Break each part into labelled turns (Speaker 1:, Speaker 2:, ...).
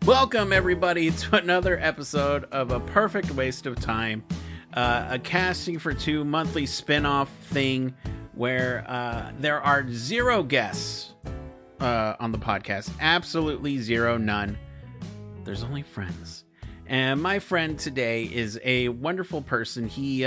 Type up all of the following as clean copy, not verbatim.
Speaker 1: Welcome, everybody, to another episode of A Perfect Waste of Time, a Casting for Two monthly spin-off thing where there are zero guests on the podcast. Absolutely zero, none. There's only friends. And my friend today is a wonderful person. He,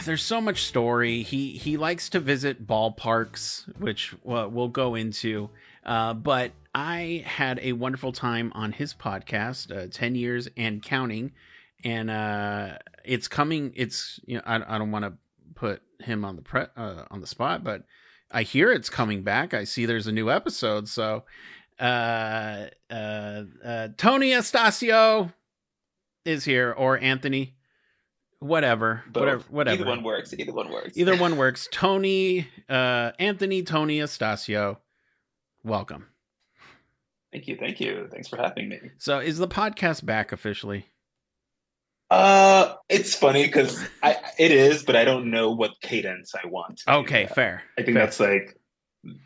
Speaker 1: there's so much story. He likes to visit ballparks, which we'll go into. But I had a wonderful time on his podcast, 10 years and counting. And it's coming. It's, you know, I don't want to put him on the spot, but I hear it's coming back. I see there's a new episode. So Tony Astacio is here, or Anthony. Whatever. Either
Speaker 2: one works.
Speaker 1: Either one works. Anthony Astacio. Welcome.
Speaker 2: Thank you. Thanks for having me.
Speaker 1: So is the podcast back officially?
Speaker 2: It's funny because it is, but I don't know what cadence I want.
Speaker 1: Okay, fair.
Speaker 2: I think that's like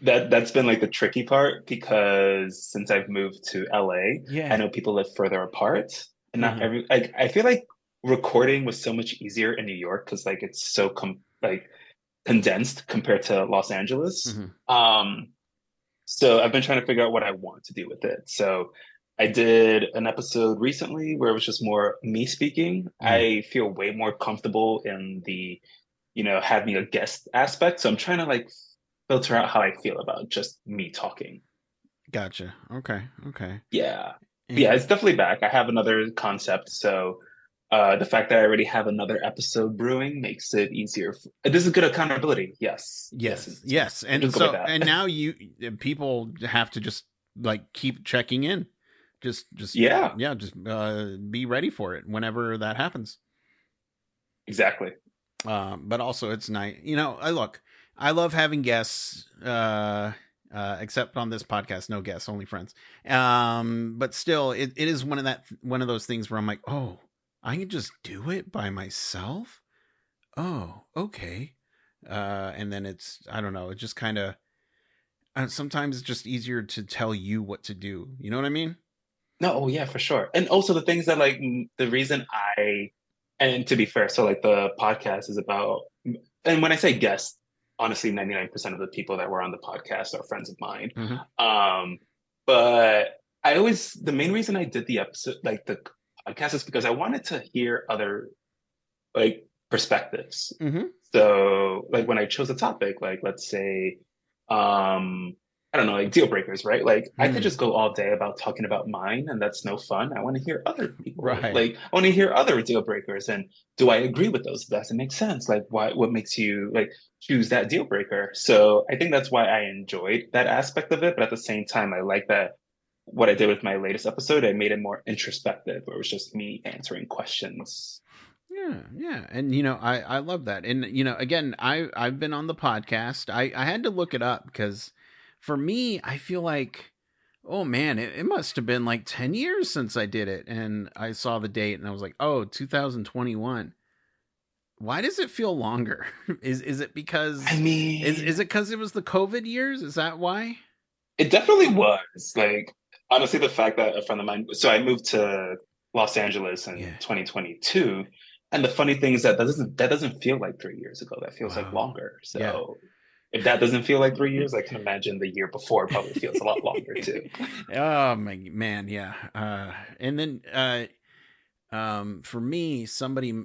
Speaker 2: that's been like the tricky part, because since I've moved to LA, I know people live further apart, and not every I feel like recording was so much easier in New York because like it's so condensed compared to Los Angeles. So I've been trying to figure out what I want to do with it. So I did an episode recently where it was just more me speaking. I feel way more comfortable in the, having a guest aspect. So I'm trying to like filter out how I feel about just me talking.
Speaker 1: Gotcha. Okay.
Speaker 2: Yeah, it's definitely back. I have another concept. So the fact that I already have another episode brewing makes it easier. This is good accountability. Yes.
Speaker 1: And so, and now people have to just like keep checking in. Just be ready for it whenever that happens.
Speaker 2: Exactly.
Speaker 1: But also it's nice. I love having guests, except on this podcast, no guests, only friends. But still it is one of those things where I'm like, oh, I can just do it by myself. Oh, okay. And then it's, I don't know. It just kind of, sometimes it's just easier to tell you what to do. You know what I mean?
Speaker 2: No, oh yeah, for sure. And also the things that like the reason and to be fair, so like the podcast is about, and when I say guests, honestly, 99% of the people that were on the podcast are friends of mine. But the main reason I did the episode, like the podcast, is because I wanted to hear other like perspectives. So like when I chose a topic, like let's say, I don't know, like deal breakers, right? Like I could just go all day about talking about mine, and that's no fun. I want to hear other people.
Speaker 1: Right.
Speaker 2: Like I want to hear other deal breakers, and do I agree with those? Does it make sense? Like what makes you like choose that deal breaker? So I think that's why I enjoyed that aspect of it. But at the same time, I like that what I did with my latest episode, I made it more introspective, where it was just me answering questions.
Speaker 1: Yeah. And, I love that. And, again, I've been on the podcast. I had to look it up because for me, I feel like, oh man, it must have been like 10 years since I did it. And I saw the date and I was like, oh, 2021. Why does it feel longer? Is it because, is it because it was the COVID years? Is that why?
Speaker 2: It definitely was. Like, honestly, the fact that a friend of mine, so I moved to Los Angeles in 2022. And the funny thing is that doesn't feel like 3 years ago. That feels like longer. So if that doesn't feel like 3 years, I can imagine the year before probably feels a lot longer too.
Speaker 1: Oh my man. Yeah. And then, for me, somebody,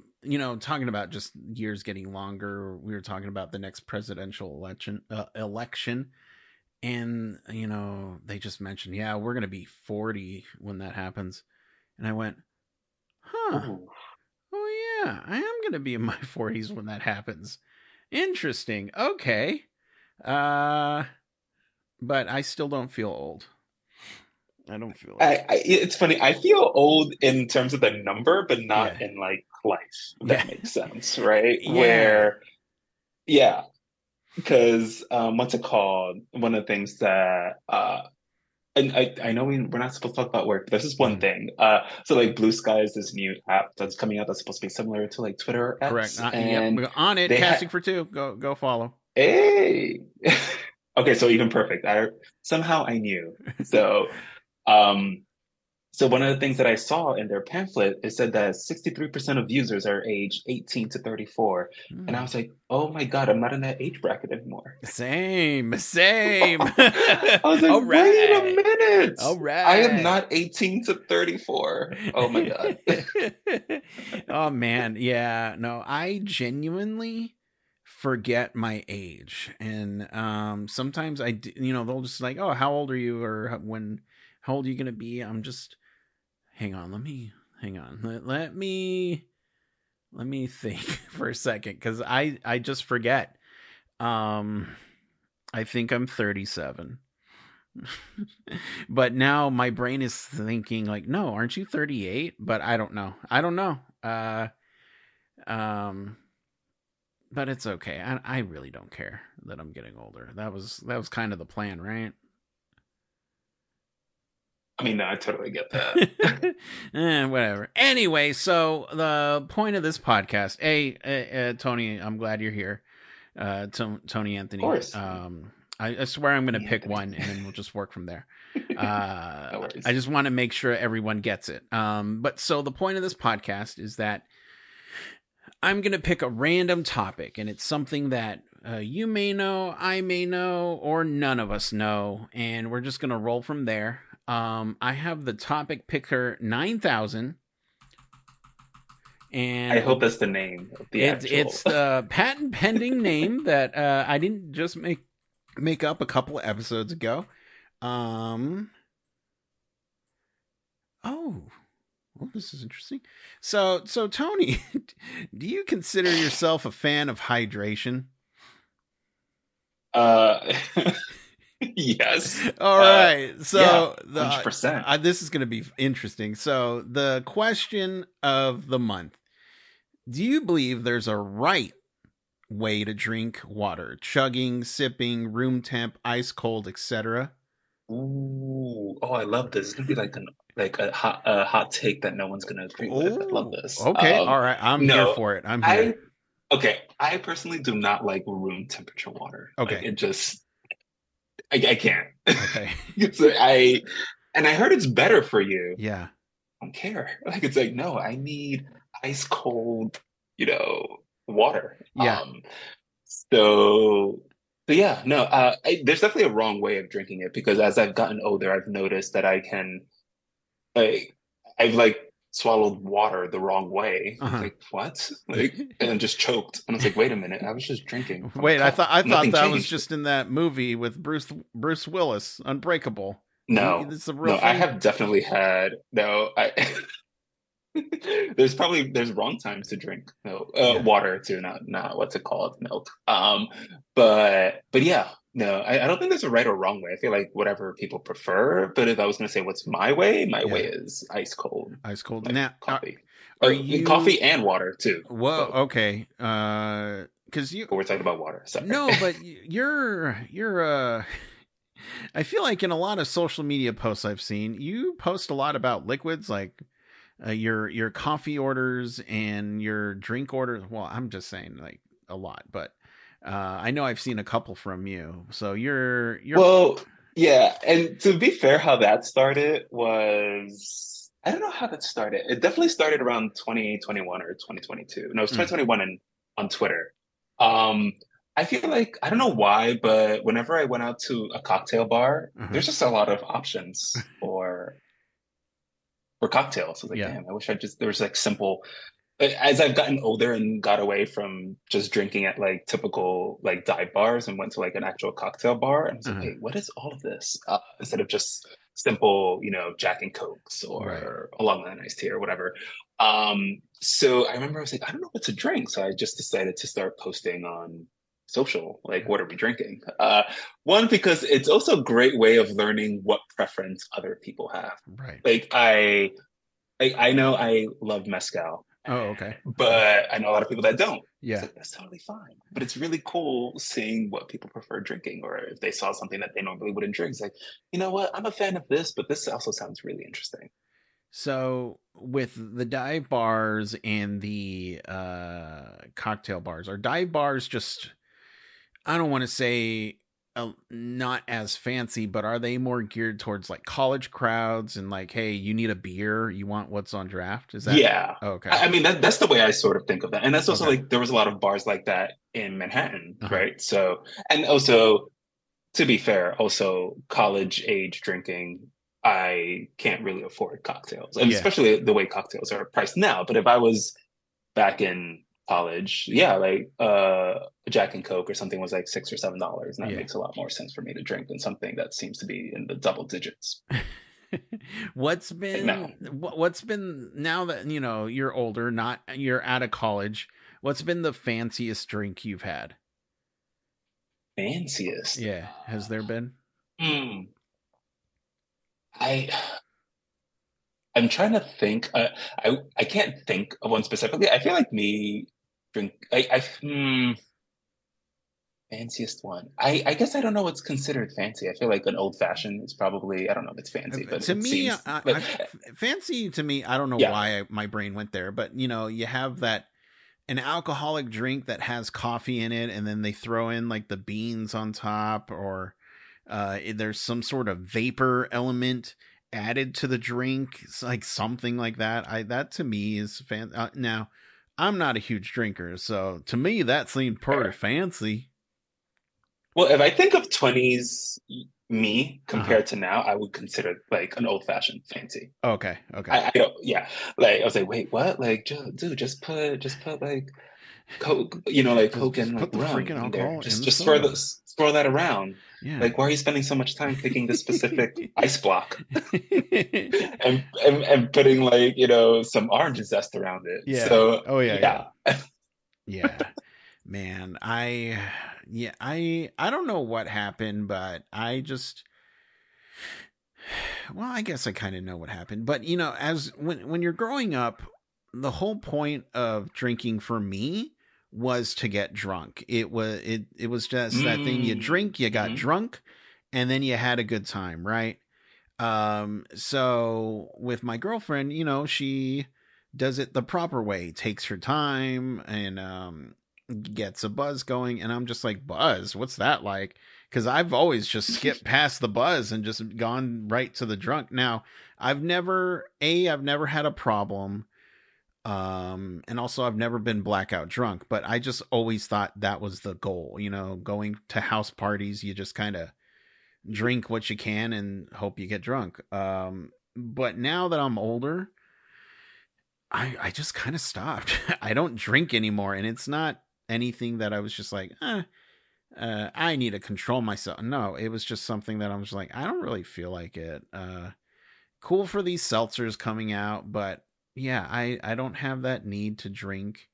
Speaker 1: talking about just years getting longer, we were talking about the next presidential election. And, they just mentioned, we're going to be 40 when that happens. And I went, oh yeah, I am going to be in my 40s when that happens. Interesting. Okay. But I still don't feel old. I don't feel old.
Speaker 2: It's funny. I feel old in terms of the number, but not in like life. If that makes sense, right? Because what's it called? One of the things that and I know we're not supposed to talk about work, but this is one thing. So like Blue Sky is this new app that's coming out that's supposed to be similar to like Twitter or X.
Speaker 1: Correct. And on it, Casting for Two. Go follow.
Speaker 2: Hey. Okay, so even perfect. Somehow I knew. So So one of the things that I saw in their pamphlet, it said that 63% of users are aged 18 to 34. And I
Speaker 1: Hmm.
Speaker 2: was like, oh my God, I'm not in that age bracket anymore.
Speaker 1: Same.
Speaker 2: I was like,
Speaker 1: All
Speaker 2: wait a
Speaker 1: right.
Speaker 2: minute.
Speaker 1: All
Speaker 2: I am
Speaker 1: right.
Speaker 2: not 18 to 34. Oh my God.
Speaker 1: Oh man, yeah. No, I genuinely forget my age, and sometimes they'll just like, oh, how old are you, or how old are you gonna be? I'm just hang on, hang on, let me think for a second, because I just forget. Um, I think I'm 37. But now my brain is thinking like, no, aren't you 38? But I don't know. I don't know. Um, but it's okay. I really don't care that I'm getting older. That was kind of the plan, right?
Speaker 2: I mean, no, I totally get that.
Speaker 1: Whatever. Anyway, so the point of this podcast, Tony, I'm glad you're here. Tony
Speaker 2: Of
Speaker 1: Anthony.
Speaker 2: course.
Speaker 1: I swear I'm going to
Speaker 2: Tony
Speaker 1: pick
Speaker 2: Anthony.
Speaker 1: one, and then we'll just work from there.
Speaker 2: No
Speaker 1: I
Speaker 2: worries.
Speaker 1: just want to make sure everyone gets it. But so the point of this podcast is that I'm going to pick a random topic, and it's something that you may know, I may know, or none of us know, and we're just going to roll from there. I have the topic picker 9,000,
Speaker 2: I
Speaker 1: and
Speaker 2: hope that's the name of the
Speaker 1: it's
Speaker 2: actual.
Speaker 1: the patent pending name that I didn't just make up a couple of episodes ago. Um. Oh, well, this is interesting. So Tony, do you consider yourself a fan of hydration?
Speaker 2: Uh, yes.
Speaker 1: All right.
Speaker 2: Yeah,
Speaker 1: So the
Speaker 2: 100%.
Speaker 1: this is going to be interesting. So the question of the month: do you believe there's a right way to drink water? Chugging, sipping, room temp, ice cold, etc.
Speaker 2: Ooh, oh, I love this. It's gonna be like a hot take that no one's gonna agree with. I love
Speaker 1: Oh,
Speaker 2: this.
Speaker 1: okay. All right. I'm here
Speaker 2: No,
Speaker 1: for it. I'm here.
Speaker 2: I okay. I personally do not like room temperature water. Like
Speaker 1: Okay.
Speaker 2: it just, I can't.
Speaker 1: Okay.
Speaker 2: It's and I heard it's better for you.
Speaker 1: Yeah.
Speaker 2: I don't care. Like it's like no, I need ice cold, you know, water.
Speaker 1: Yeah.
Speaker 2: So, so yeah, no, there's definitely a wrong way of drinking it because as I've gotten older, I've noticed that like, I've like swallowed water the wrong way. I was
Speaker 1: Uh-huh.
Speaker 2: like, what? Like, and then just choked. And I was like, wait a minute, I was just drinking from a
Speaker 1: Wait,
Speaker 2: cup.
Speaker 1: I thought
Speaker 2: Nothing
Speaker 1: that was
Speaker 2: changed.
Speaker 1: just in that movie with Bruce Willis, Unbreakable.
Speaker 2: No,
Speaker 1: This is a real
Speaker 2: no, I
Speaker 1: thing.
Speaker 2: have definitely had, no, I, there's wrong times to drink
Speaker 1: Yeah.
Speaker 2: water too, not what's it called, milk. But yeah, no, I don't think there's a right or wrong way. I feel like whatever people prefer. But if I was gonna say what's my way
Speaker 1: Yeah.
Speaker 2: is ice cold,
Speaker 1: Ice cold.
Speaker 2: like
Speaker 1: Now,
Speaker 2: coffee,
Speaker 1: are you?
Speaker 2: coffee and water too.
Speaker 1: Well,
Speaker 2: Both.
Speaker 1: okay. Because
Speaker 2: But we're talking about water. Sorry.
Speaker 1: no, but you're I feel like in a lot of social media posts I've seen, you post a lot about liquids, like your coffee orders and your drink orders. Well, I'm just saying like a lot, but I know I've seen a couple from you. So you're
Speaker 2: Well, yeah, and to be fair, how that started was I don't know how that started. It definitely started around 2021 or 2022. No, it was
Speaker 1: mm,
Speaker 2: 2021 and on Twitter. Um, I feel like I don't know why, but whenever I went out to a cocktail bar,
Speaker 1: uh-huh.
Speaker 2: there's just a lot of options for cocktails. I was like,
Speaker 1: Yeah.
Speaker 2: damn, I wish I just there was like simple as I've gotten older and got away from just drinking at like typical like dive bars and went to like an actual cocktail bar, and I was like,
Speaker 1: Uh-huh.
Speaker 2: wait, what is all of this? Instead of just simple, Jack and Cokes
Speaker 1: Right.
Speaker 2: or a Long Island iced tea or whatever. So I remember I was like, I don't know what to drink, so I just decided to start posting on social, like,
Speaker 1: Yeah.
Speaker 2: what are we drinking? One because it's also a great way of learning what preference other people have.
Speaker 1: Right.
Speaker 2: Like I know I love mezcal,
Speaker 1: Oh, okay. Okay.
Speaker 2: but I know a lot of people that don't. It's
Speaker 1: Yeah.
Speaker 2: like that's totally fine. But it's really cool seeing what people prefer drinking, or if they saw something that they normally wouldn't drink. It's like, you know what? I'm a fan of this, but this also sounds really interesting.
Speaker 1: So with the dive bars and the cocktail bars, are dive bars just I don't want to say not as fancy, but are they more geared towards like college crowds and like, hey, you need a beer, you want what's on draft? Is that
Speaker 2: Yeah.
Speaker 1: okay?
Speaker 2: I mean, that's the way I sort of think of that. And that's also
Speaker 1: Okay.
Speaker 2: like there was a lot of bars like that in Manhattan,
Speaker 1: Uh-huh.
Speaker 2: right? So, and also, to be fair, also college age drinking, I can't really afford cocktails, and
Speaker 1: Yeah.
Speaker 2: especially the way cocktails are priced now. But if I was back in college, yeah, like a Jack and Coke or something was like $6 or $7, and that
Speaker 1: Yeah.
Speaker 2: makes a lot more sense for me to drink than something that seems to be in the double digits. Like now,
Speaker 1: what's been now that you know you're older, not you're out of college, what's been the fanciest drink you've had?
Speaker 2: fanciest.
Speaker 1: Yeah, has there been?
Speaker 2: Hmm. I I'm trying to think. I can't think of one specifically. I feel like me drink. Fanciest one. I guess I don't know what's considered fancy. I feel like an old fashioned is probably, I don't know if it's fancy, but
Speaker 1: To
Speaker 2: it
Speaker 1: me,
Speaker 2: seems. But
Speaker 1: fancy to me, I don't know
Speaker 2: yeah,
Speaker 1: why my brain went there, but you know, you have that an alcoholic drink that has coffee in it, and then they throw in like the beans on top, or there's some sort of vapor element added to the drink, it's like something like that. I that to me is fan. Now, I'm not a huge drinker, so to me that seemed pretty
Speaker 2: fair.
Speaker 1: fancy.
Speaker 2: Well, if I think of 20s me
Speaker 1: Uh huh.
Speaker 2: compared to now, I would consider like an old fashioned fancy.
Speaker 1: Okay. Okay.
Speaker 2: I don't, yeah. Like I was like, wait, what? Like, dude, just put like Coke, like Coke
Speaker 1: Just
Speaker 2: and like
Speaker 1: put the
Speaker 2: rum
Speaker 1: freaking
Speaker 2: in there.
Speaker 1: alcohol in the
Speaker 2: Just throw
Speaker 1: soda.
Speaker 2: this, throw that around.
Speaker 1: Yeah.
Speaker 2: Like, why are you spending so much time picking this specific ice block and putting like, some orange zest around it?
Speaker 1: Yeah.
Speaker 2: So
Speaker 1: Oh yeah. Yeah.
Speaker 2: yeah.
Speaker 1: Yeah. Man, I don't know what happened, but I just well, I guess I kind of know what happened. But you know, as when you're growing up, the whole point of drinking for me was to get drunk. It was just that thing, you drink, you got
Speaker 2: Mm-hmm.
Speaker 1: drunk, and then you had a good time, right? So with my girlfriend, you know, she does it the proper way, takes her time and gets a buzz going, and I'm just like, buzz, what's that like? Because I've always just skipped past the buzz and just gone right to the drunk. Now, I've never had a problem, and also I've never been blackout drunk, but I just always thought that was the goal. You know, going to house parties, you just kind of drink what you can and hope you get drunk. But now that I'm older, I just kind of stopped. I don't drink anymore, and it's not anything that I was just like, I need to control myself. No, it was just something that I was like, I don't really feel like it. Cool for these seltzers coming out, but yeah, I don't have that need to drink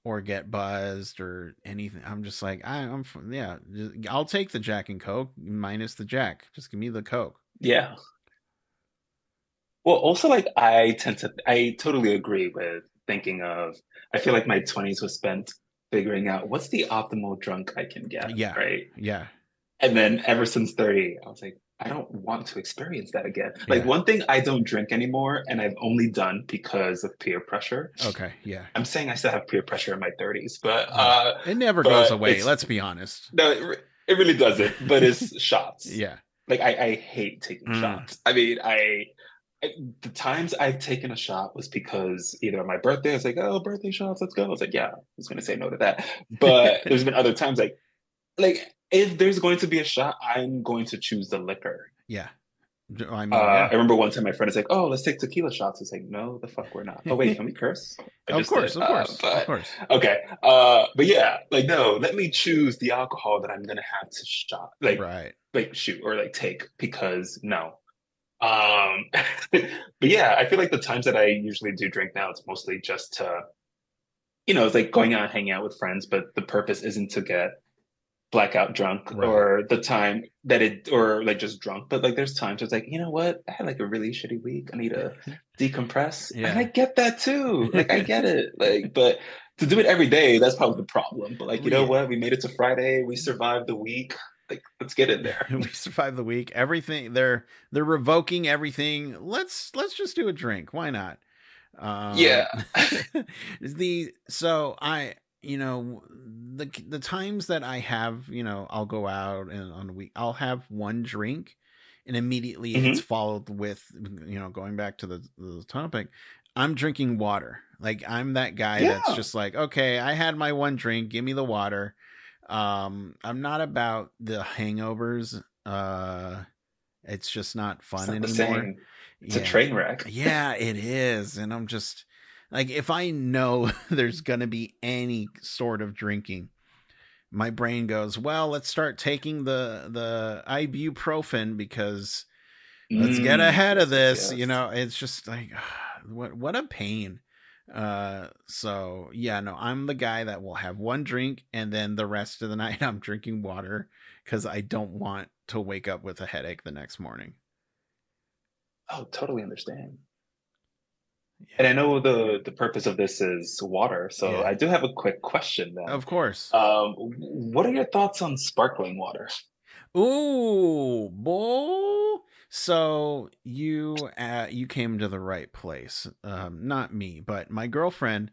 Speaker 1: or get buzzed or anything. I'm just like, yeah, I'll take the Jack and Coke minus the Jack. Just give me the Coke.
Speaker 2: Yeah. Well, also like I totally agree with thinking of, I feel like my 20s was spent figuring out what's the optimal drunk I can get,
Speaker 1: Yeah,
Speaker 2: right?
Speaker 1: yeah,
Speaker 2: And then ever since 30, I was like, I don't want to experience that again. Like
Speaker 1: yeah.
Speaker 2: one thing I don't drink anymore, and I've only done because of peer pressure.
Speaker 1: Okay, yeah.
Speaker 2: I'm saying I still have peer pressure in my 30s, but
Speaker 1: Ugh, it never goes
Speaker 2: but
Speaker 1: away.
Speaker 2: it's
Speaker 1: Let's be honest.
Speaker 2: no, it really doesn't. But it's shots.
Speaker 1: Yeah.
Speaker 2: Like I hate taking
Speaker 1: Mm.
Speaker 2: shots. I mean, the times I've taken a shot was because either on my birthday, I was like, oh, birthday shots, let's go. I was like, yeah, I was gonna say no to that. But there's been other times like if there's going to be a shot, I'm going to choose the liquor.
Speaker 1: Yeah. I mean, yeah.
Speaker 2: I remember one time my friend was like, "Oh, let's take tequila shots." I was like, "No, the fuck, we're not." Oh wait, can we curse? I
Speaker 1: Of
Speaker 2: just
Speaker 1: course,
Speaker 2: did.
Speaker 1: of course, of
Speaker 2: But
Speaker 1: course.
Speaker 2: okay. But yeah, like no, let me choose the alcohol that I'm gonna have to shot,
Speaker 1: Right.
Speaker 2: like shoot or like take because no. Um, but yeah, I feel like the times that I usually do drink now, it's mostly just to, it's like going out and hanging out with friends, but the purpose isn't to get blackout drunk
Speaker 1: Right.
Speaker 2: or the time that or like just drunk. But like there's times it's like, you know what? I had like a really shitty week. I need to decompress. And I
Speaker 1: Yeah.
Speaker 2: get that too. Like I get it. Like, but to do it every day, that's probably the problem. But like, you know
Speaker 1: Yeah.
Speaker 2: what? We made it to Friday. We survived the week. Like, let's get in there.
Speaker 1: We survived the week. Everything they're revoking everything. Let's just do a drink. Why not? Um
Speaker 2: Yeah.
Speaker 1: the so you know, the times that I have, I'll go out and on a week, I'll have one drink, and immediately it's
Speaker 2: Hmm.
Speaker 1: followed with, going back to the topic, I'm drinking water. Like I'm that guy that's
Speaker 2: Yeah,
Speaker 1: just like, okay, I had my one drink, give me the water. I'm not about the hangovers. It's just not
Speaker 2: it's
Speaker 1: fun
Speaker 2: not the
Speaker 1: anymore.
Speaker 2: same. It's a
Speaker 1: Yeah.
Speaker 2: train wreck.
Speaker 1: Yeah, it is. And I'm just like, if I know there's going to be any sort of drinking, my brain goes, well, let's start taking the ibuprofen because let's get ahead of
Speaker 2: Yes, yes,
Speaker 1: this.
Speaker 2: yes.
Speaker 1: It's just like, what a pain. So yeah, no, I'm the guy that will have one drink and then the rest of the night I'm drinking water because I don't want to wake up with a headache the next morning.
Speaker 2: Oh, totally understand. And I
Speaker 1: Yeah.
Speaker 2: know the purpose of this is water, so
Speaker 1: Yeah.
Speaker 2: I do have a quick question then.
Speaker 1: Of course.
Speaker 2: What are your thoughts on sparkling water?
Speaker 1: Ooh, bull. So you came to the right place. Not me, but my girlfriend.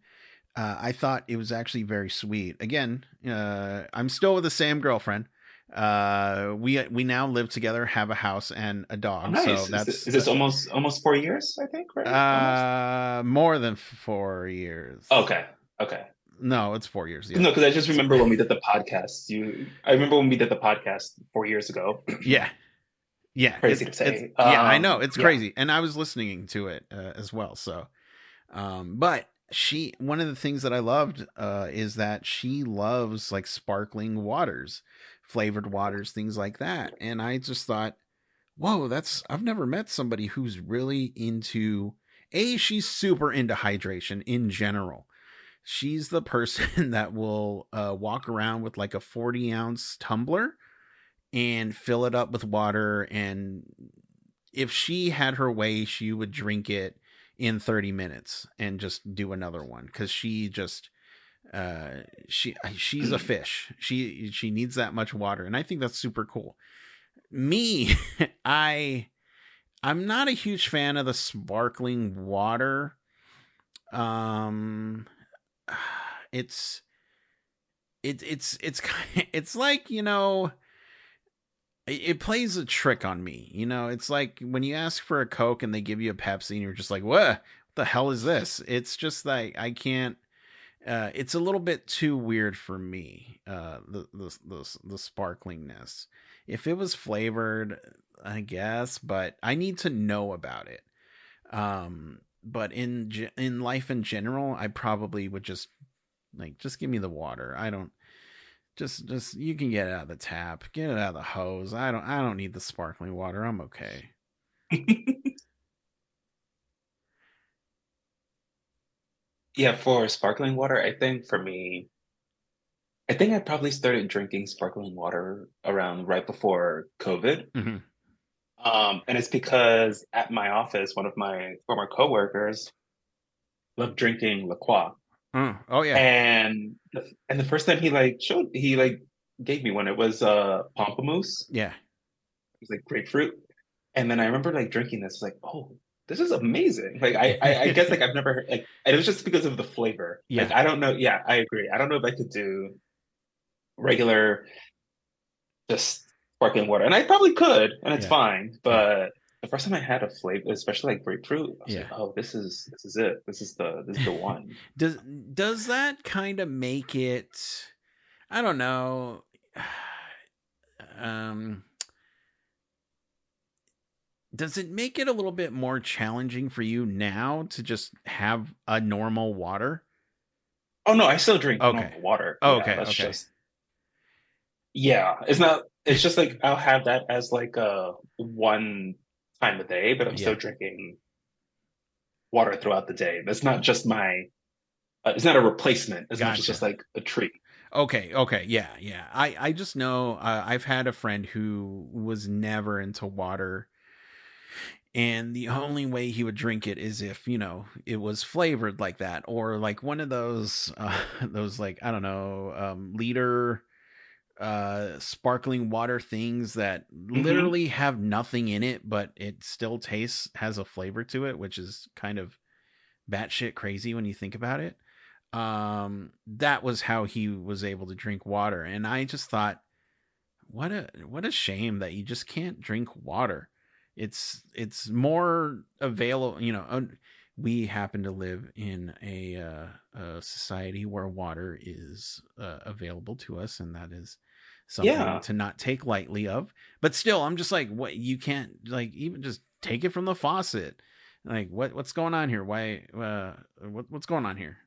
Speaker 1: I thought it was actually very sweet. Again, I'm still with the same girlfriend. We now live together, have a house and a
Speaker 2: Oh,
Speaker 1: dog. So
Speaker 2: nice. Is this almost 4 years, I think, right? Almost?
Speaker 1: more than 4 years.
Speaker 2: Okay. Okay.
Speaker 1: No, it's 4 years. Yeah.
Speaker 2: No, because I just
Speaker 1: So,
Speaker 2: remember when we did the podcast. I remember when we did the podcast 4 years ago.
Speaker 1: yeah, yeah.
Speaker 2: Crazy
Speaker 1: It's
Speaker 2: to
Speaker 1: it's
Speaker 2: say.
Speaker 1: yeah. I know it's
Speaker 2: Yeah.
Speaker 1: crazy, and I was listening to it as well. So, but one of the things that I loved is that she loves like sparkling waters, flavored waters, things like that. And I just thought, whoa, I've never met somebody who's really into she's super into hydration in general. She's the person that will walk around with like a 40-ounce tumbler and fill it up with water. And if she had her way, she would drink it in 30 minutes and just do another one because she just she's a fish. She needs that much water, and I think that's super cool. Me, I I'm not a huge fan of the sparkling water. Um, it's it's it's like, it plays a trick on me. It's like when you ask for a Coke and they give you a Pepsi and you're just like, what the hell is this? It's just like I can't. It's a little bit too weird for me. The sparklingness. If it was flavored, I guess, but I need to know about it. But in life in general, I probably would just give me the water. I don't just you can get it out of the tap, get it out of the hose. I don't need the sparkling water. I'm okay.
Speaker 2: Yeah, for sparkling water, I think for me, I think I probably started drinking sparkling water around right before COVID.
Speaker 1: Mm-hmm.
Speaker 2: And it's because at my office, one of my former coworkers loved drinking La Croix.
Speaker 1: Oh yeah,
Speaker 2: And the first time he like gave me one, it was pamplemousse.
Speaker 1: yeah,
Speaker 2: It was like grapefruit. And then I remember like drinking this, like, oh, this is amazing. Like I guess like I've never heard like and it was just because of the flavor. Like
Speaker 1: yeah,
Speaker 2: I don't know. Yeah, I agree. I don't know if I could do regular just sparkling water. And I probably could, and it's
Speaker 1: yeah,
Speaker 2: fine.
Speaker 1: yeah,
Speaker 2: But the first time I had a flavor, especially like grapefruit, I was like,
Speaker 1: yeah.
Speaker 2: oh, this is it. This is the one.
Speaker 1: does does that kind of make it? I don't know. Um, does it make it a little bit more challenging for you now to just have a normal water?
Speaker 2: Oh no, I still drink
Speaker 1: Okay.
Speaker 2: normal water. Yeah,
Speaker 1: Okay.
Speaker 2: that's
Speaker 1: Okay.
Speaker 2: just yeah. It's not. It's just like I'll have that as like a one time a day, but I'm still
Speaker 1: Yeah.
Speaker 2: drinking water throughout the day. That's not just my. It's not a replacement as much as just
Speaker 1: Gotcha.
Speaker 2: like a treat.
Speaker 1: Okay. Okay. Yeah. Yeah. I just know I've had a friend who was never into water, and the only way he would drink it is if it was flavored like that, or like one of those those, like, I don't know, liter sparkling water things that
Speaker 2: Hmm.
Speaker 1: literally have nothing in it, but it still has a flavor to it, which is kind of batshit crazy when you think about it. that was how he was able to drink water. And I just thought, what a shame that you just can't drink water. It's more available, we happen to live in a society where water is available to us, and that is something
Speaker 2: Yeah.
Speaker 1: to not take lightly of. But still, I'm just like, what, you can't like even just take it from the faucet. Like, what's going on here? Why what's going on here?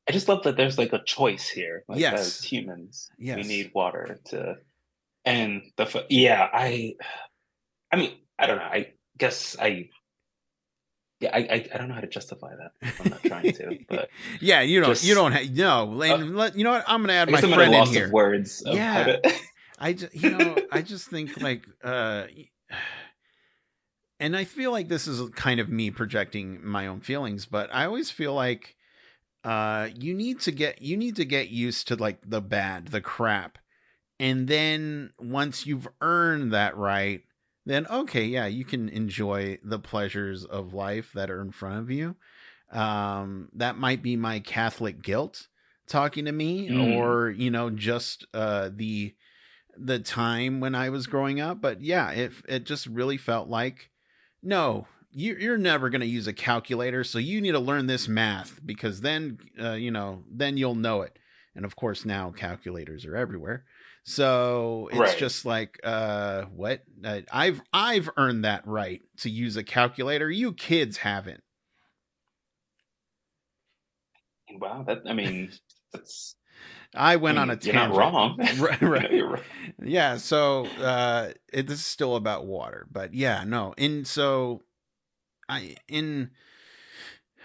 Speaker 2: I just love that there's like a choice here. Like as
Speaker 1: Yes.
Speaker 2: humans, we
Speaker 1: Yes.
Speaker 2: need water to, and yeah, I mean, I don't know. I guess yeah, I don't know how to justify that. I'm not trying to, but
Speaker 1: Yeah, you
Speaker 2: just,
Speaker 1: don't no,
Speaker 2: uh,
Speaker 1: and you know what? I'm gonna add
Speaker 2: I
Speaker 1: my
Speaker 2: guess I'm at a
Speaker 1: friend in
Speaker 2: loss of
Speaker 1: here.
Speaker 2: words of how
Speaker 1: Yeah,
Speaker 2: to.
Speaker 1: I just think like and I feel like this is kind of me projecting my own feelings, but I always feel like you need to get used to like the bad, the crap. And then once you've earned that right, then okay, yeah, you can enjoy the pleasures of life that are in front of you. That might be my Catholic guilt talking to me,
Speaker 2: Mm,
Speaker 1: or just the time when I was growing up. But yeah, it just really felt like, no, you're never going to use a calculator, so you need to learn this math, because then then you'll know it. And of course now calculators are everywhere, so it's
Speaker 2: right.
Speaker 1: just like, what, I've earned that right to use a calculator, you kids haven't.
Speaker 2: Wow. That, I mean, that's,
Speaker 1: I
Speaker 2: I
Speaker 1: went on a
Speaker 2: mean, you're not
Speaker 1: tangent.
Speaker 2: wrong.
Speaker 1: Right, right.
Speaker 2: You're right.
Speaker 1: Yeah, so this is still about water, but yeah, no. And so I in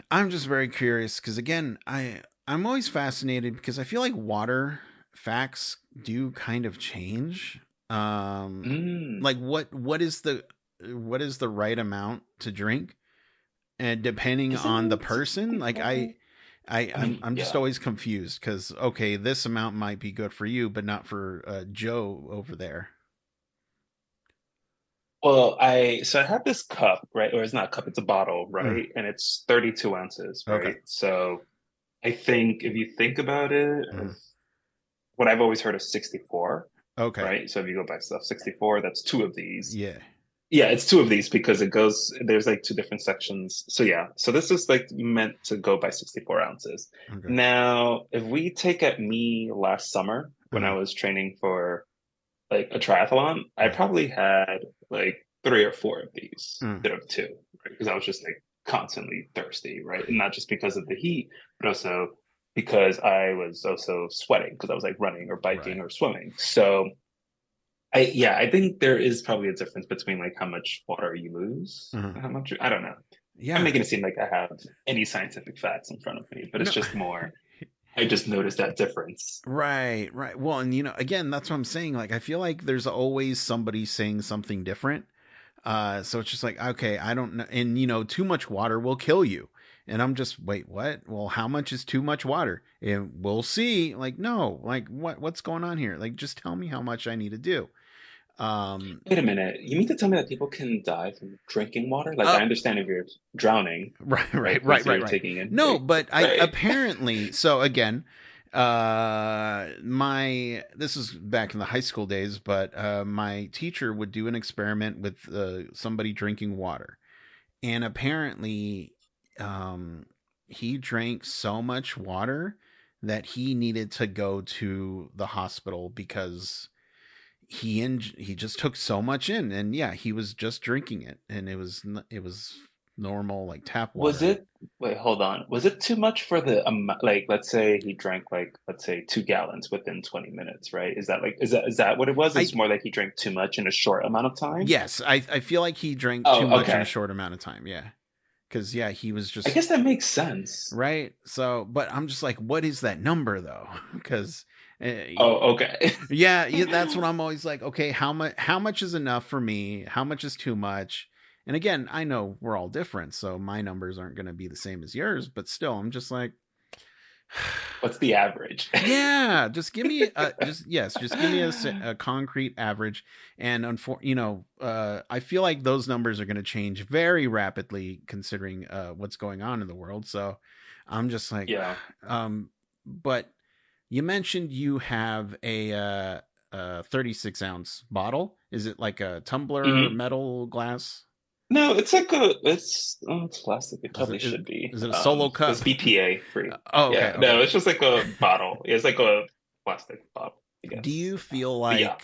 Speaker 1: I'm just very curious because, again, I'm always fascinated because I feel like water facts do kind of change. Um
Speaker 2: Mm,
Speaker 1: like what is the right amount to drink, and depending
Speaker 2: is
Speaker 1: on the
Speaker 2: it?
Speaker 1: person, like
Speaker 2: I
Speaker 1: I'm
Speaker 2: mean,
Speaker 1: I'm just
Speaker 2: yeah.
Speaker 1: always confused because, okay, this amount might be good for you, but not for Joe over there.
Speaker 2: Well, so I have this cup, right? Or it's not a cup, it's a bottle,
Speaker 1: Mm,
Speaker 2: right? And it's 32 ounces,
Speaker 1: okay.
Speaker 2: right? So I think if you think about it,
Speaker 1: Mm,
Speaker 2: what I've always heard is 64,
Speaker 1: okay.
Speaker 2: right? So if you go by stuff 64, that's two of these.
Speaker 1: Yeah.
Speaker 2: Yeah, it's two of these because there's like two different sections. So yeah, so this is like meant to go by 64 ounces.
Speaker 1: Okay.
Speaker 2: Now, if we take at me last summer when I
Speaker 1: Mm,
Speaker 2: was training for like a triathlon, I
Speaker 1: mm,
Speaker 2: probably had like three or four of these
Speaker 1: mm,
Speaker 2: instead of two, right? Because I was just like constantly thirsty, right? And not just because of the heat, but also because I was also sweating because I was like running or biking
Speaker 1: right.
Speaker 2: or swimming. So yeah, I think there is probably a difference between like how much water you lose
Speaker 1: Mm.
Speaker 2: and how much, I don't know. I'm
Speaker 1: Yeah.
Speaker 2: making it seem like I have any scientific facts in front of me, but it's
Speaker 1: No.
Speaker 2: just more, I just noticed that difference.
Speaker 1: Right, right. Well, and again, that's what I'm saying. Like, I feel like there's always somebody saying something different. So it's just like, okay, I don't know. And too much water will kill you. And I'm just, wait, what? Well, how much is too much water? And we'll see. Like, no, like, what's going on here? Like, just tell me how much I need to do. Um,
Speaker 2: Wait a minute. You mean to tell me that people can die from drinking water? Like, I
Speaker 1: uh,
Speaker 2: understand if you're drowning,
Speaker 1: right,
Speaker 2: right?
Speaker 1: right, right,
Speaker 2: Because
Speaker 1: right,
Speaker 2: you're
Speaker 1: right.
Speaker 2: taking in,
Speaker 1: No,
Speaker 2: like,
Speaker 1: but I
Speaker 2: right?
Speaker 1: apparently, so again, my this is back in the high school days, but my teacher would do an experiment with somebody drinking water, and apparently, um, he drank so much water that he needed to go to the hospital because he just took so much in, and yeah, he was just drinking it, and it was normal, like, tap
Speaker 2: Was
Speaker 1: water.
Speaker 2: it, wait, hold on. Was it too much for the, like, let's say he drank, like, let's say 2 gallons within 20 minutes, right? Is that like, is that what it was?
Speaker 1: I
Speaker 2: It's more like he drank too much in a short amount of time?
Speaker 1: Yes, I feel like he drank too
Speaker 2: Oh,
Speaker 1: much in a
Speaker 2: okay.
Speaker 1: short amount of time. Yeah, because yeah, he was
Speaker 2: I
Speaker 1: just
Speaker 2: guess that makes sense.
Speaker 1: right. So, but I'm just like, what is that number though? Because
Speaker 2: Oh, okay.
Speaker 1: yeah, yeah, that's what I'm always like. Okay, how much is enough for me? How much is too much? And again, I know we're all different, so my numbers aren't going to be the same as yours. But still, I'm just like,
Speaker 2: What's the average?
Speaker 1: yeah, just give me just give me a concrete average. And I feel like those numbers are going to change very rapidly considering what's going on in the world. So I'm just like,
Speaker 2: Yeah.
Speaker 1: but you mentioned you have a 36-ounce bottle. Is it like a tumbler,
Speaker 2: Hmm.
Speaker 1: metal, glass?
Speaker 2: No, it's like it's plastic. It
Speaker 1: Is
Speaker 2: probably
Speaker 1: it is,
Speaker 2: should be.
Speaker 1: is it a solo
Speaker 2: It's
Speaker 1: cup?
Speaker 2: BPA free.
Speaker 1: Oh, okay,
Speaker 2: Yeah.
Speaker 1: okay.
Speaker 2: No, it's just like a bottle. It's like a plastic bottle, I
Speaker 1: Do
Speaker 2: guess.
Speaker 1: you feel
Speaker 2: But yeah.
Speaker 1: like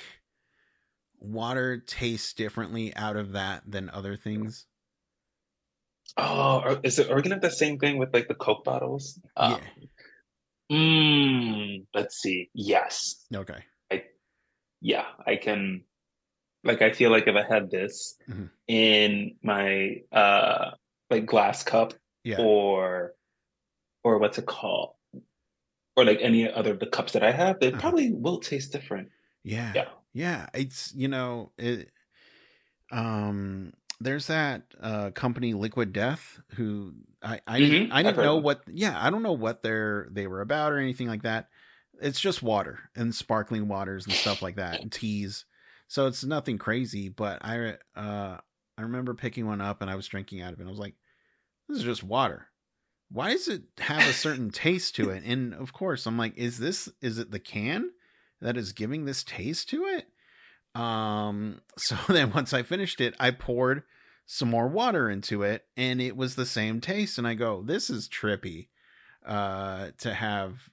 Speaker 1: water tastes differently out of that than other things?
Speaker 2: Oh, are we gonna have the same thing with like the Coke bottles?
Speaker 1: Yeah.
Speaker 2: Let's see. Yes.
Speaker 1: Okay.
Speaker 2: I yeah, I can like I feel like if I had this
Speaker 1: Hmm.
Speaker 2: in my like glass cup
Speaker 1: Yeah.
Speaker 2: or what's it called? Or like any other of the cups that I have, they
Speaker 1: Uh-huh.
Speaker 2: probably will taste different.
Speaker 1: Yeah.
Speaker 2: Yeah.
Speaker 1: Yeah. It's, there's that company Liquid Death who I
Speaker 2: I've
Speaker 1: didn't
Speaker 2: heard of
Speaker 1: know
Speaker 2: them.
Speaker 1: what, yeah, I don't know what they were about or anything like that. It's just water and sparkling waters and stuff like that and teas. So it's nothing crazy, but I remember picking one up and I was drinking out of it. And I was like, this is just water. Why does it have a certain taste to it? And of course, I'm like, is it the can that is giving this taste to it? So then once I finished it, I poured some more water into it and it was the same taste. And I go, this is trippy. To have,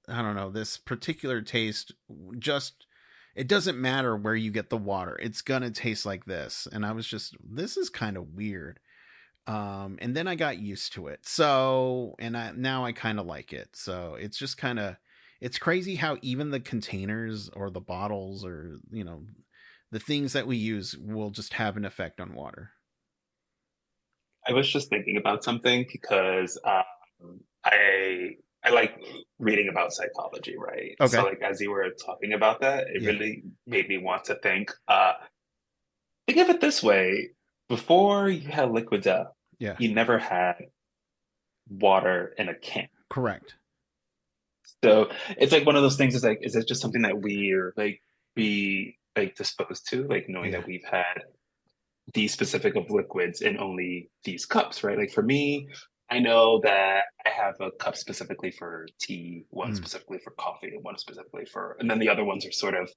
Speaker 1: I don't know, this particular taste, just it doesn't matter where you get the water. It's gonna taste like this. And I was just, this is kind of weird. And then I got used to it. So, and now I kind of like it. So it's just kind of, it's crazy how even the containers or the bottles or, the things that we use will just have an effect on water.
Speaker 2: I was just thinking about something because I like reading about psychology, right? So
Speaker 1: Okay.
Speaker 2: like as you were talking about that, it
Speaker 1: Yeah.
Speaker 2: really made me want to think of it this way. Before you had liquid death,
Speaker 1: Yeah.
Speaker 2: you never had water in a can.
Speaker 1: Correct.
Speaker 2: So it's like one of those things is like, is it just something that we're like be like disposed to, like knowing
Speaker 1: Yeah.
Speaker 2: that we've had these specific of liquids in only these cups, right? Like for me, I know that I have a cup specifically for tea, one
Speaker 1: Mm.
Speaker 2: specifically for coffee, and one specifically for, and then the other ones are sort of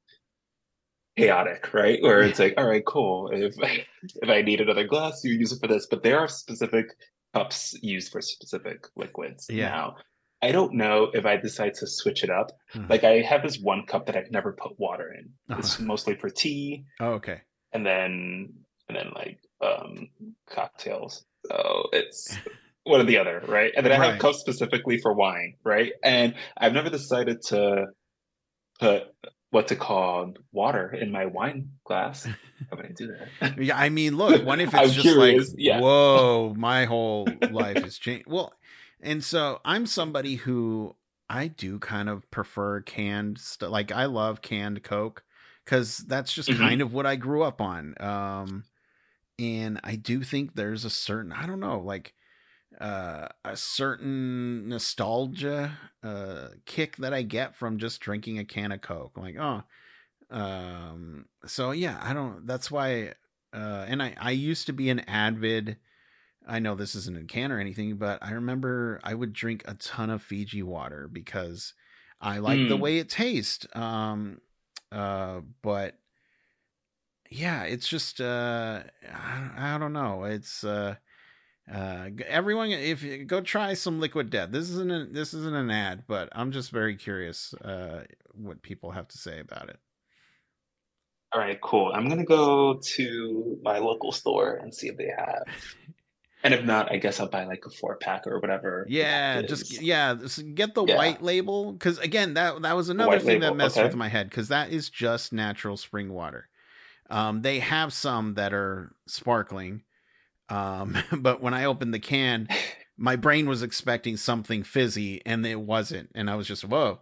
Speaker 2: chaotic, right? Where
Speaker 1: Yeah.
Speaker 2: it's like, all right, cool. If if I need another glass, you use it for this. But there are specific cups used for specific liquids.
Speaker 1: Yeah.
Speaker 2: Now, I don't know if I decide to switch it up.
Speaker 1: Uh-huh.
Speaker 2: Like I have this one cup that I've never put water in.
Speaker 1: Uh-huh.
Speaker 2: It's mostly for tea
Speaker 1: Oh, okay.
Speaker 2: and then like cocktails. So it's one or the other, right? And then I have
Speaker 1: Right.
Speaker 2: cups specifically for wine, right? And I've never decided to put what's it called water in my wine glass. How would I do
Speaker 1: Yeah, I mean, look, what
Speaker 2: that?
Speaker 1: if it's
Speaker 2: I'm
Speaker 1: just like,
Speaker 2: curious. Yeah.
Speaker 1: whoa, my whole life has changed? Well, and so I'm somebody who I do kind of prefer canned stuff. Like I love canned Coke because that's just kind
Speaker 2: Hmm.
Speaker 1: of what I grew up on. And I do think there's a certain, I don't know, like a certain nostalgia kick that I get from just drinking a can of Coke. Like, oh, so yeah, I don't, that's why, and I used to be an avid, I know this isn't a can or anything, but I remember I would drink a ton of Fiji water because I like the
Speaker 2: Mm.
Speaker 1: way it tastes. But yeah, it's just, I don't know. It's, everyone, if you go try some Liquid Death, this isn't an ad, but I'm just very curious, what people have to say about it.
Speaker 2: All right, cool. I'm gonna go to my local store and see if they have. And if not, I guess I'll buy like a 4 pack or whatever the pack
Speaker 1: Yeah,
Speaker 2: is.
Speaker 1: just get the
Speaker 2: Yeah,
Speaker 1: white label because again, that was
Speaker 2: the
Speaker 1: another
Speaker 2: white
Speaker 1: thing that
Speaker 2: label.
Speaker 1: messed with
Speaker 2: Okay.
Speaker 1: my head because that is just natural spring water. They have some that are sparkling, but when I opened the can, my brain was expecting something fizzy and it wasn't, and I was just whoa,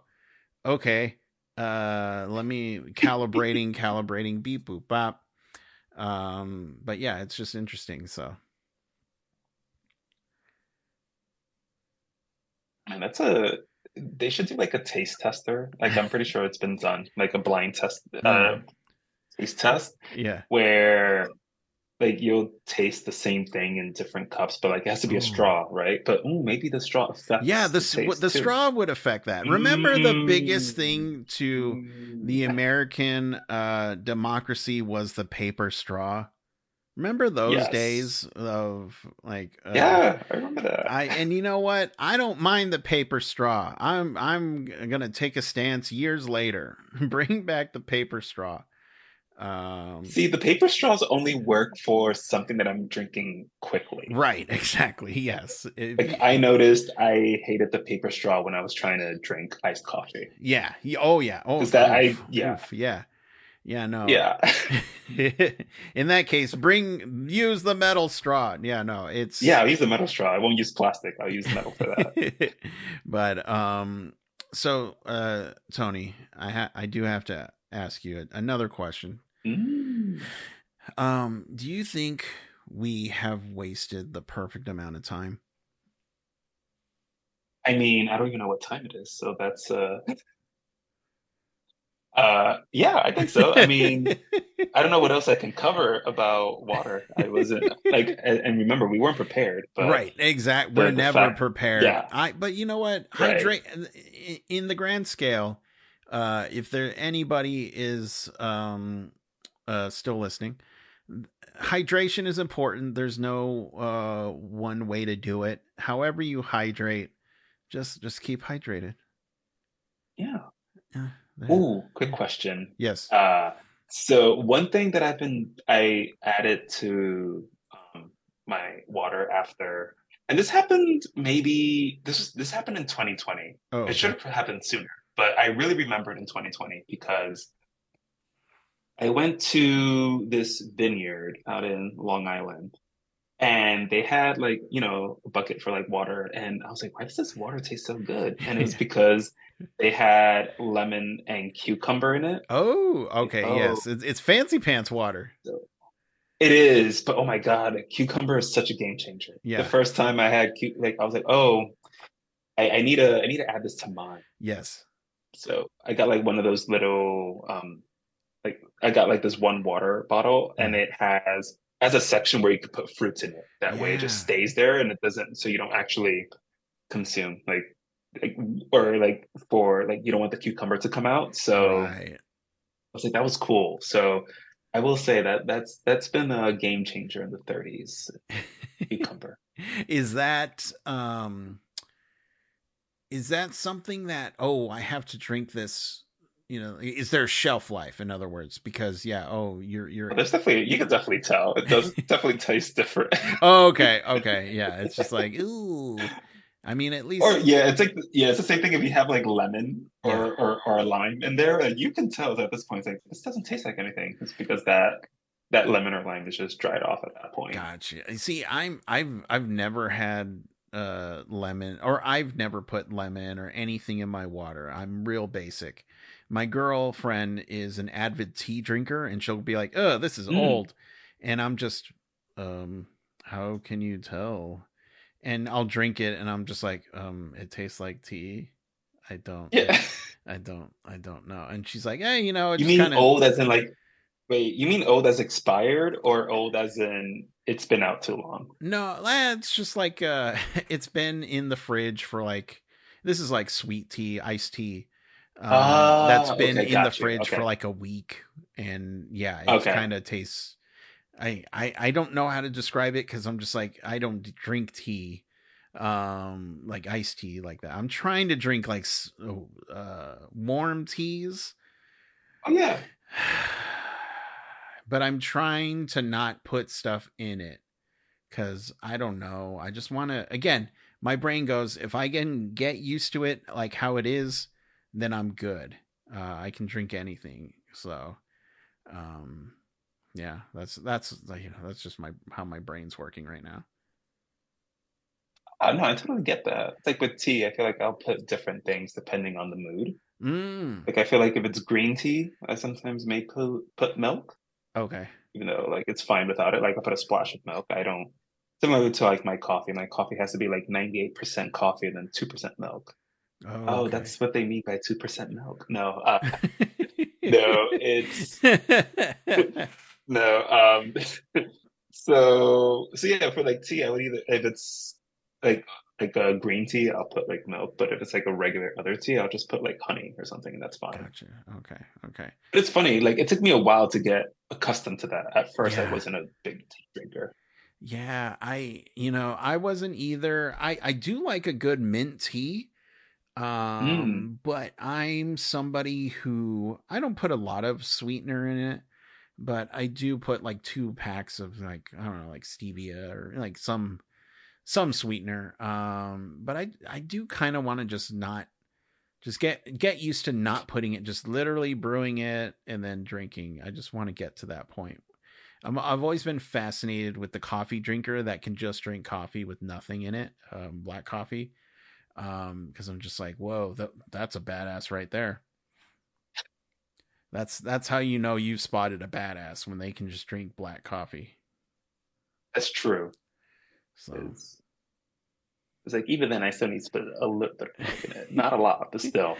Speaker 1: okay. Let me calibrating, beep boop bop. But yeah, it's just interesting. So
Speaker 2: And that's a they should do like a taste tester. Like I'm pretty sure it's been done, like a blind test
Speaker 1: mm,
Speaker 2: taste test
Speaker 1: yeah,
Speaker 2: where like you'll taste the same thing in different cups, but like it has to be a
Speaker 1: Oh.
Speaker 2: straw, right? But ooh, maybe the straw
Speaker 1: Yeah,
Speaker 2: affects the
Speaker 1: the
Speaker 2: taste too.
Speaker 1: straw would affect that. Remember the biggest
Speaker 2: Mm.
Speaker 1: thing to
Speaker 2: Mm.
Speaker 1: the American democracy was the paper straw. Remember those
Speaker 2: Yes.
Speaker 1: days of like
Speaker 2: Yeah, I remember that.
Speaker 1: I and you know what? I don't mind the paper straw. I'm gonna take a stance years later. Bring back the paper straw. Um,
Speaker 2: See, the paper straws only work for something that I'm drinking quickly.
Speaker 1: right, exactly. Yes. If
Speaker 2: Like
Speaker 1: you,
Speaker 2: I noticed I hated the paper straw when I was trying to drink iced coffee.
Speaker 1: yeah. Oh yeah. Oh
Speaker 2: Because that
Speaker 1: oof.
Speaker 2: yeah,
Speaker 1: Oof. Yeah. Yeah, no.
Speaker 2: yeah.
Speaker 1: In that case, use the metal straw. Yeah, no,
Speaker 2: Yeah,
Speaker 1: it's
Speaker 2: I'll use a metal straw. I won't use plastic. I'll use metal for that.
Speaker 1: but so Tony, I do have to ask you another question.
Speaker 2: Mm.
Speaker 1: Do you think we have wasted the perfect amount of time?
Speaker 2: I mean, I don't even know what time it is, so that's yeah, I think so. I mean, I don't know what else I can cover about water. I wasn't like, and remember, we weren't prepared, but
Speaker 1: Right, exact. We're
Speaker 2: the
Speaker 1: never
Speaker 2: fact,
Speaker 1: prepared.
Speaker 2: yeah,
Speaker 1: But you know what?
Speaker 2: right.
Speaker 1: Hydrate in the grand scale. If there anybody is still listening, hydration is important. There's no one way to do it. However you hydrate, just keep hydrated.
Speaker 2: Yeah.
Speaker 1: Yeah,
Speaker 2: Ooh, quick
Speaker 1: yeah.
Speaker 2: question.
Speaker 1: Yes.
Speaker 2: Uh, so one thing that I added to my water after, and this happened maybe this happened in 2020.
Speaker 1: Oh,
Speaker 2: It should
Speaker 1: okay.
Speaker 2: have happened sooner, but I really remembered in 2020 because I went to this vineyard out in Long Island and they had like, a bucket for like water. And I was like, why does this water taste so good? And it was because they had lemon and cucumber in it.
Speaker 1: Oh,
Speaker 2: Like,
Speaker 1: okay.
Speaker 2: oh,
Speaker 1: Yes, it's fancy pants water.
Speaker 2: so it is, but oh my God, cucumber is such a game changer. The
Speaker 1: Yeah.
Speaker 2: first time I had like I was like, oh, I need to add this to mine.
Speaker 1: Yes.
Speaker 2: So I got like one of those little like I got like this one water bottle and
Speaker 1: Mm.
Speaker 2: it has a section where you could put fruits in it. That way it just
Speaker 1: Yeah.
Speaker 2: stays there and it doesn't so you don't actually consume like or like for like you don't want the cucumber to come out. So I
Speaker 1: Right.
Speaker 2: was like that was cool. So I will say that that's been a game changer in the 30s, cucumber.
Speaker 1: Is that is that something that I have to drink this, is there shelf life in other words because yeah, you're
Speaker 2: But there's definitely you can definitely tell. It does definitely taste different.
Speaker 1: oh, okay, okay, yeah, it's just like ooh, I mean at
Speaker 2: Or
Speaker 1: least
Speaker 2: yeah, it's like yeah, it's the same thing if you have like lemon
Speaker 1: yeah.
Speaker 2: or a lime in there, and you can tell that at this point it's like this doesn't taste like anything. It's because that lemon or lime is just dried off at that point.
Speaker 1: Gotcha. See, I've never had lemon, or I've never put lemon or anything in my water. I'm real basic. My girlfriend is an avid tea drinker and she'll be like, "Oh, this is
Speaker 2: Mm,
Speaker 1: old." And I'm just um how can you tell? And I'll drink it and I'm just like, it tastes like tea. I don't I
Speaker 2: yeah.
Speaker 1: I don't know. And she's like, "Hey, it
Speaker 2: You
Speaker 1: just
Speaker 2: mean
Speaker 1: kind of
Speaker 2: old as in like wait, you mean old as expired or old as in it's been out too long?
Speaker 1: No, it's just like it's been in the fridge for like this is like sweet tea, iced tea. That's
Speaker 2: Ah,
Speaker 1: been
Speaker 2: okay,
Speaker 1: in the
Speaker 2: got you.
Speaker 1: fridge for
Speaker 2: Okay.
Speaker 1: like a week and yeah, it's
Speaker 2: Okay.
Speaker 1: kind of tastes I don't know how to describe it cuz I'm just like I don't drink tea like iced tea like that. I'm trying to drink like warm teas.
Speaker 2: Oh yeah.
Speaker 1: But I'm trying to not put stuff in it because I don't know. I just want to. Again, my brain goes if I can get used to it like how it is, then I'm good. I can drink anything. So, um, yeah, that's that's just my how my brain's working right now.
Speaker 2: No, I totally get that. It's like with tea, I feel like I'll put different things depending on the mood.
Speaker 1: Mm.
Speaker 2: Like I feel like if it's green tea, I sometimes may put milk,
Speaker 1: Okay.
Speaker 2: even though like it's fine without it. Like I put a splash of milk. I don't similar to like my coffee. My coffee has to be like 98% coffee and then 2% milk. Oh,
Speaker 1: Okay.
Speaker 2: that's what they mean by 2% milk. No, no, it's no. So yeah, for like tea, I would either if it's like like a green tea, I'll put like milk. But if it's like a regular other tea, I'll just put like honey or something, and that's fine.
Speaker 1: Gotcha. Okay. Okay.
Speaker 2: But it's funny, like it took me a while to get accustomed to that. At first, I
Speaker 1: Yeah.
Speaker 2: wasn't a big tea drinker.
Speaker 1: Yeah. I wasn't either. I do like a good mint tea.
Speaker 2: Mm.
Speaker 1: But I'm somebody who I don't put a lot of sweetener in it, but I do put like 2 packs of like, I don't know, like stevia or like some sweetener. But I do kind of want to just not just get used to not putting it, just literally brewing it and then drinking. I just want to get to that point. I've always been fascinated with the coffee drinker that can just drink coffee with nothing in it, black coffee. Because I'm just like, whoa, that's a badass right there. That's how you know you've spotted a badass, when they can just drink black coffee.
Speaker 2: That's true.
Speaker 1: So,
Speaker 2: It's it's like even then, I still need to put a little bit of milk in it. Not a lot, but still,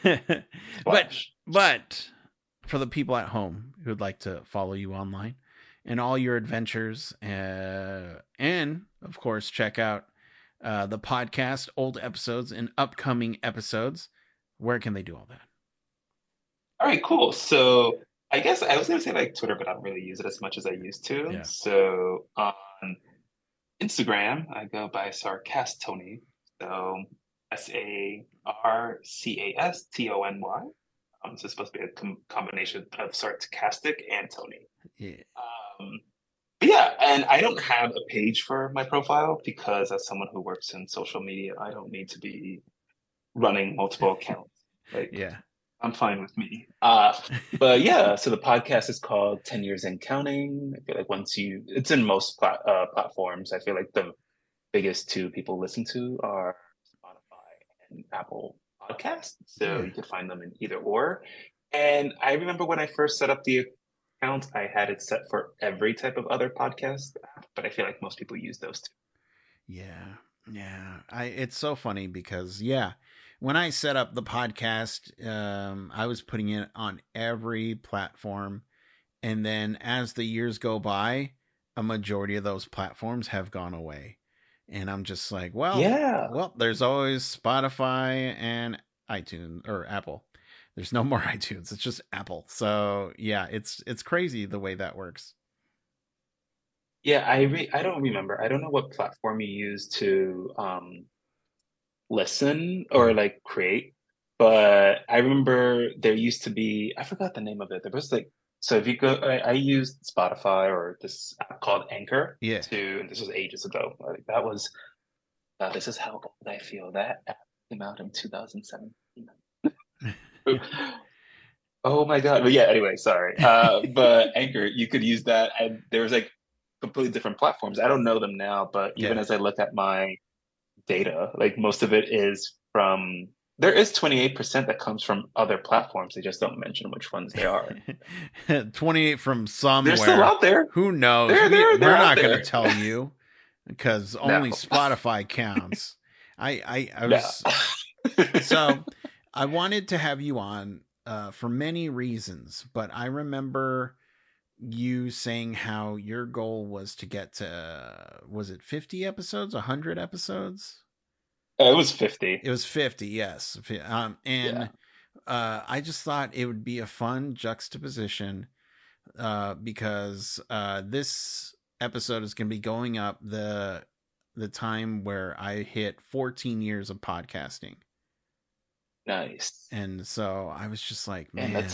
Speaker 1: but
Speaker 2: splash.
Speaker 1: but for the people at home who'd like to follow you online and all your adventures, and of course check out the podcast, old episodes and upcoming episodes, where can they do all that?
Speaker 2: All right, cool. So I guess I was gonna say like Twitter, but I don't really use it as much as I used to.
Speaker 1: Yeah.
Speaker 2: So on Instagram, I go by Sarcastony. So SARCASTONY. So it's supposed to be a combination of sarcastic and Tony.
Speaker 1: Yeah.
Speaker 2: Um, but yeah, and I don't have a page for my profile because as someone who works in social media, I don't need to be running multiple accounts. Like
Speaker 1: Yeah.
Speaker 2: I'm fine with me. But yeah, so the podcast is called 10 Years and Counting. I feel like it's in most platforms. I feel like the biggest two people listen to are Spotify and Apple Podcasts. So
Speaker 1: Yeah.
Speaker 2: you could find them in either or. And I remember when I first set up the account, I had it set for every type of other podcast app, but I feel like most people use those two.
Speaker 1: Yeah. Yeah. It's so funny because, yeah, when I set up the podcast, I was putting it on every platform. And then as the years go by, a majority of those platforms have gone away. And I'm just like,
Speaker 2: Yeah.
Speaker 1: there's always Spotify and iTunes or Apple. There's no more iTunes. It's just Apple. So yeah, it's crazy the way that works.
Speaker 2: Yeah, I don't remember. I don't know what platform you use to listen or
Speaker 1: Yeah.
Speaker 2: like create. But I remember there used to be, I forgot the name of it. There was like, so if you go, I used Spotify or this app called Anchor
Speaker 1: Yeah.
Speaker 2: and this was ages ago. Like that was, this is how old I feel. That app came out in 2017. Oh my God. But yeah, anyway, sorry. But Anchor, you could use that. And there was like completely different platforms. I don't know them now, but even
Speaker 1: Yeah.
Speaker 2: as I look at my data. Like most of it is from, there is 28% that comes from other platforms. They just don't mention which ones they are.
Speaker 1: 28 from
Speaker 2: They're still
Speaker 1: somewhere.
Speaker 2: out there.
Speaker 1: Who knows?
Speaker 2: They're
Speaker 1: We're
Speaker 2: out
Speaker 1: not going to
Speaker 2: there.
Speaker 1: tell you because
Speaker 2: No,
Speaker 1: only Spotify counts. I
Speaker 2: no.
Speaker 1: was so I wanted to have you on for many reasons, but I remember you saying how your goal was to get to, was it 50 episodes, 100 episodes?
Speaker 2: It was 50.
Speaker 1: It was 50, yes.
Speaker 2: Yeah.
Speaker 1: And I just thought it would be a fun juxtaposition, because this episode is going to be going up the time where I hit 14 years of podcasting.
Speaker 2: Nice.
Speaker 1: And so I was just like,
Speaker 2: And
Speaker 1: man,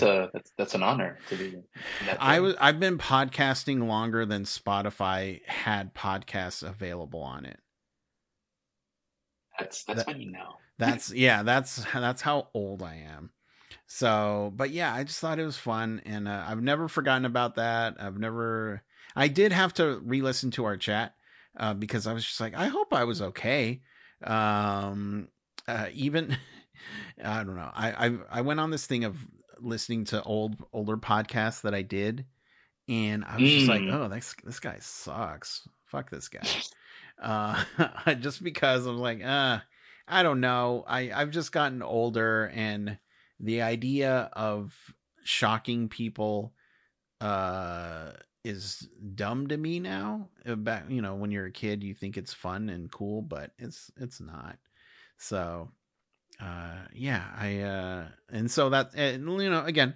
Speaker 2: that's an honor to be in that day.
Speaker 1: I've been podcasting longer than Spotify had podcasts available on it.
Speaker 2: That's
Speaker 1: That
Speaker 2: when you know.
Speaker 1: that's how old I am. So, but yeah, I just thought it was fun, and I've never forgotten about that. I did have to re-listen to our chat, because I was just like, I hope I was okay. Even I don't know. I went on this thing of listening to older podcasts that I did, and I was just like,
Speaker 2: Mm.
Speaker 1: oh, this guy sucks. Fuck this guy. Just because I'm like, I don't know. I've just gotten older, and the idea of shocking people, uh, is dumb to me now. Back, when you're a kid, you think it's fun and cool, but it's not. So, yeah, and so that, again,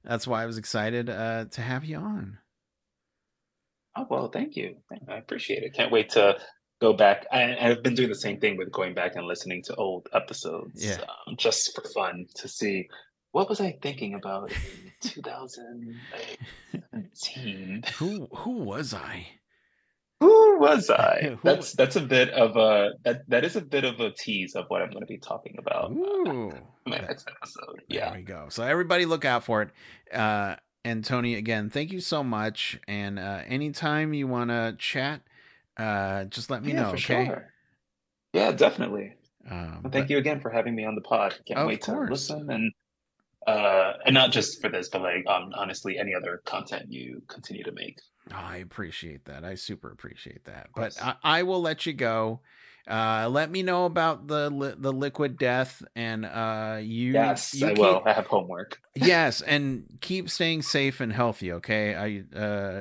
Speaker 1: that's why I was excited to have you on.
Speaker 2: Oh, well, thank you. I appreciate it. Can't wait to go back. I've been doing the same thing with going back and listening to old episodes,
Speaker 1: Yeah.
Speaker 2: just for fun to see what was I thinking about in 2017.
Speaker 1: Who was I?
Speaker 2: Who was I?
Speaker 1: Who?
Speaker 2: That's a bit of a that is a bit of a tease of what I'm going to be talking about
Speaker 1: Ooh,
Speaker 2: in my next episode.
Speaker 1: there
Speaker 2: Yeah.
Speaker 1: we go. So everybody, look out for it. And Tony, again, thank you so much. And anytime you want to chat, just let me
Speaker 2: Yeah,
Speaker 1: know,
Speaker 2: for
Speaker 1: okay?
Speaker 2: sure. Yeah, definitely. Well, thank
Speaker 1: But
Speaker 2: you again for having me on the pod. Can't
Speaker 1: of
Speaker 2: wait to
Speaker 1: course,
Speaker 2: listen and not just for this, but like honestly, any other content you continue to make.
Speaker 1: I appreciate that. I super appreciate that.
Speaker 2: Of
Speaker 1: But
Speaker 2: course.
Speaker 1: I will let you go. Let me know about the liquid death, and
Speaker 2: Yes,
Speaker 1: you
Speaker 2: I will.
Speaker 1: keep,
Speaker 2: I have homework.
Speaker 1: yes, and keep staying safe and healthy. Okay,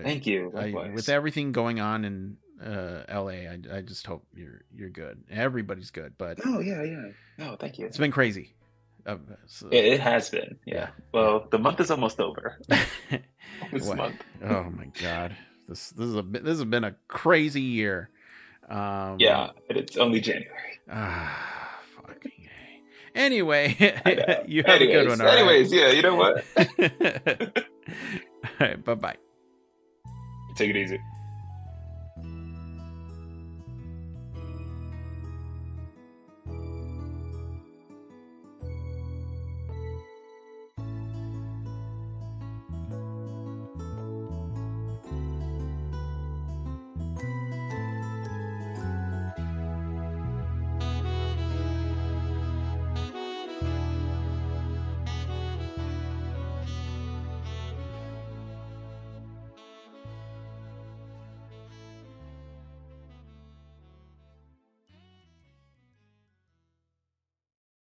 Speaker 2: Thank you.
Speaker 1: I with
Speaker 2: Likewise.
Speaker 1: everything going on in LA, I just hope you're good. Everybody's good, but
Speaker 2: Oh, yeah, yeah. No, thank you.
Speaker 1: it's been crazy. So,
Speaker 2: It has been.
Speaker 1: yeah,
Speaker 2: Yeah. Well, the month is almost over.
Speaker 1: yeah.
Speaker 2: This
Speaker 1: What?
Speaker 2: month.
Speaker 1: Oh my God, this has been a crazy year.
Speaker 2: Yeah, but it's only January.
Speaker 1: Fucking A.
Speaker 2: I
Speaker 1: Anyway,
Speaker 2: know.
Speaker 1: you have a good one.
Speaker 2: Anyways,
Speaker 1: All right.
Speaker 2: yeah, you know what?
Speaker 1: All right. Bye bye.
Speaker 2: Take it easy.